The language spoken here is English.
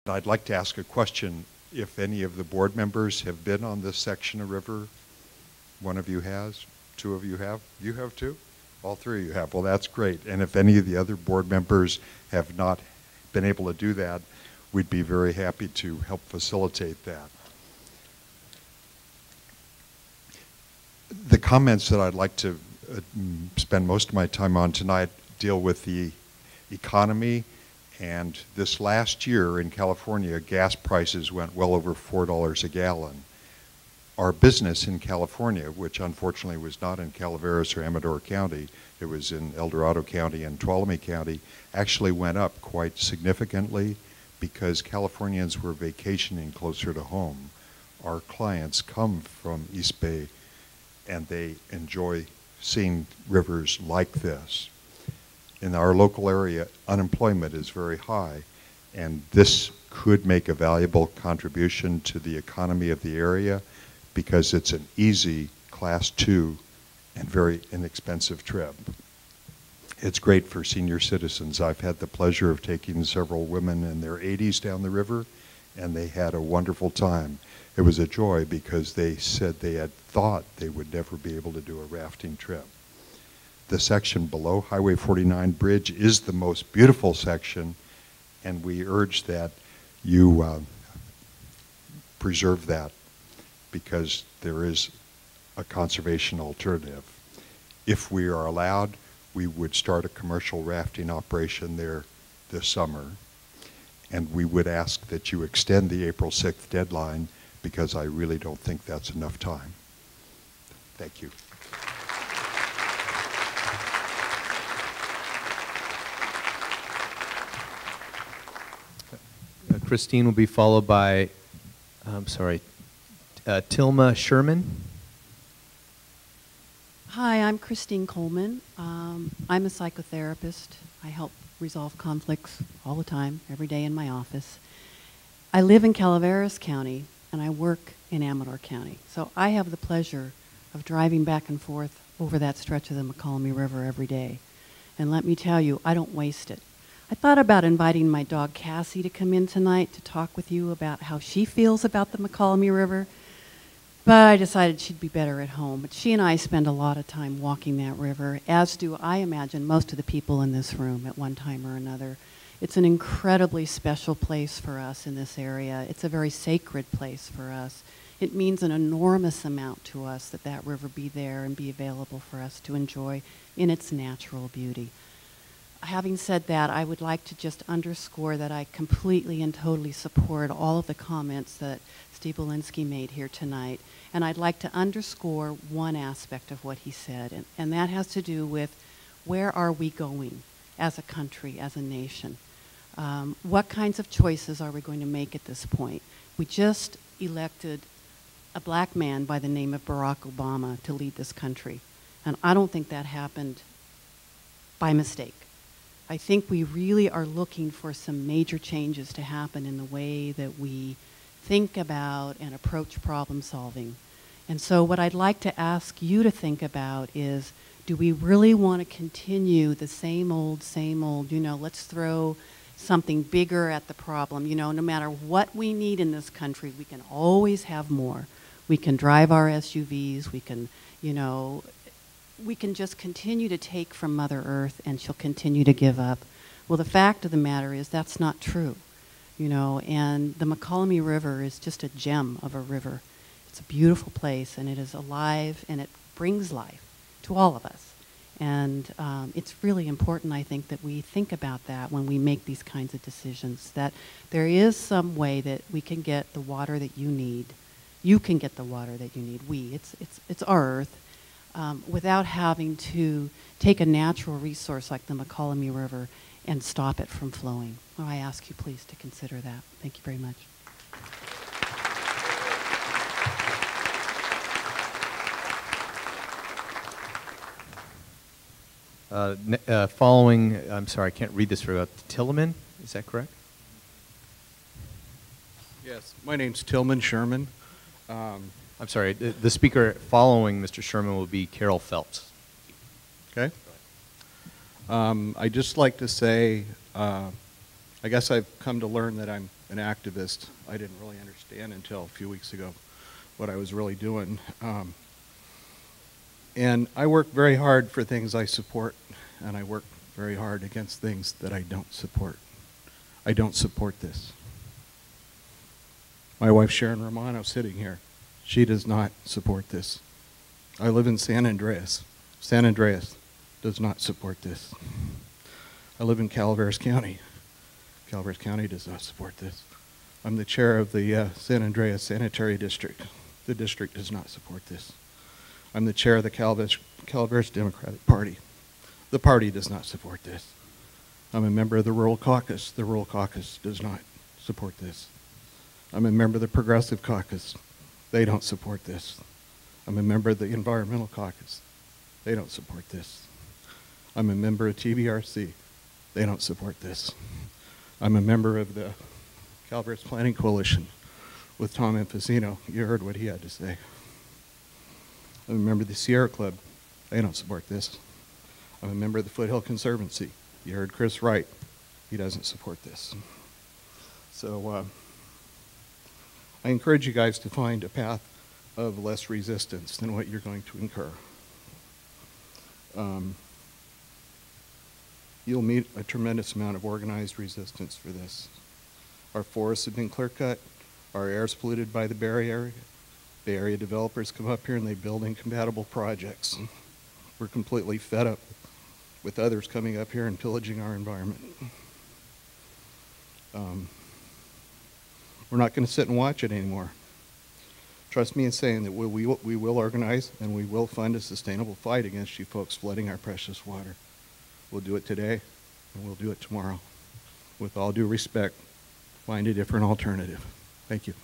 I'd like to ask a question. If any of the board members have been on this section of river, one of you has, two of you have, you have too? All three of you have. Well, that's great. And if any of the other board members have not been able to do that, we'd be very happy to help facilitate that. The comments that I'd like to spend most of my time on tonight deal with the economy. And this last year in California, gas prices went well over $4 a gallon. Our business in California, which unfortunately was not in Calaveras or Amador County, it was in El Dorado County and Tuolumne County, actually went up quite significantly because Californians were vacationing closer to home. Our clients come from East Bay and they enjoy seeing rivers like this. In our local area, unemployment is very high, and this could make a valuable contribution to the economy of the area because it's an easy Class 2 and very inexpensive trip. It's great for senior citizens. I've had the pleasure of taking several women in their 80s down the river, and they had a wonderful time. It was a joy because they said they had thought they would never be able to do a rafting trip. The section below Highway 49 bridge is the most beautiful section, and we urge that you preserve that because there is a conservation alternative. If we are allowed, we would start a commercial rafting operation there this summer, and we would ask that you extend the April 6th deadline because I really don't think that's enough time. Thank you. Christine will be followed by, Tilma Sherman. Hi, I'm Christine Coleman. I'm a psychotherapist. I help resolve conflicts all the time, every day in my office. I live in Calaveras County, and I work in Amador County. So I have the pleasure of driving back and forth over that stretch of the Mokelumne River every day. And let me tell you, I don't waste it. I thought about inviting my dog Cassie to come in tonight to talk with you about how she feels about the Mokelumne River, but I decided she'd be better at home. But she and I spend a lot of time walking that river, as do, I imagine, most of the people in this room at one time or another. It's an incredibly special place for us in this area. It's a very sacred place for us. It means an enormous amount to us that that river be there and be available for us to enjoy in its natural beauty. Having said that, I would like to just underscore that I completely and totally support all of the comments that Steve Belinsky made here tonight. And I'd like to underscore one aspect of what he said, and that has to do with where are we going as a country, as a nation? What kinds of choices are we going to make at this point? We just elected a black man by the name of Barack Obama to lead this country. And I don't think that happened by mistake. I think we really are looking for some major changes to happen in the way that we think about and approach problem solving. And so what I'd like to ask you to think about is, do we really want to continue the same old, let's throw something bigger at the problem. No matter what we need in this country, we can always have more. We can drive our SUVs, we can, we can just continue to take from Mother Earth and she'll continue to give up. Well, the fact of the matter is that's not true, and the Mokelumne River is just a gem of a river. It's a beautiful place and it is alive and it brings life to all of us. And it's really important, I think, that we think about that when we make these kinds of decisions, that there is some way that we can get the water that you need. You can get the water that you need. It's our earth. Without having to take a natural resource like the Mokelumne River and stop it from flowing. Well, I ask you please to consider that. Thank you very much. Following, I'm sorry, I can't read this very well. Tillman, is that correct? Yes, my name's Tillman Sherman. I'm sorry, the speaker following Mr. Sherman will be Carol Phelps. Okay. I'd just like to say, I guess I've come to learn that I'm an activist, I didn't really understand until a few weeks ago what I was really doing. And I work very hard for things I support, and I work very hard against things that I don't support. I don't support this. My wife Sharon Romano sitting here, she does not support this. I live in San Andreas. San Andreas does not support this. I live in Calaveras County. Calaveras County does not support this. I'm the chair of the San Andreas Sanitary District. The district does not support this. I'm the chair of the Calaveras Democratic Party. The party does not support this. I'm a member of the Rural Caucus. The Rural Caucus does not support this. I'm a member of the Progressive Caucus. They don't support this. I'm a member of the Environmental Caucus. They don't support this. I'm a member of TBRC. They don't support this. I'm a member of the Calaveras Planning Coalition with Tom Infasino. You heard what he had to say. I'm a member of the Sierra Club. They don't support this. I'm a member of the Foothill Conservancy. You heard Chris Wright. He doesn't support this. So I encourage you guys to find a path of less resistance than what you're going to incur. You'll meet a tremendous amount of organized resistance for this. Our forests have been clear-cut. Our air is polluted by the Bay Area. Bay Area developers come up here and they build incompatible projects. We're completely fed up with others coming up here and pillaging our environment. We're not going to sit and watch it anymore. Trust me in saying that we will organize and we will fund a sustainable fight against you folks flooding our precious water. We'll do it today and we'll do it tomorrow. With all due respect, find a different alternative. Thank you.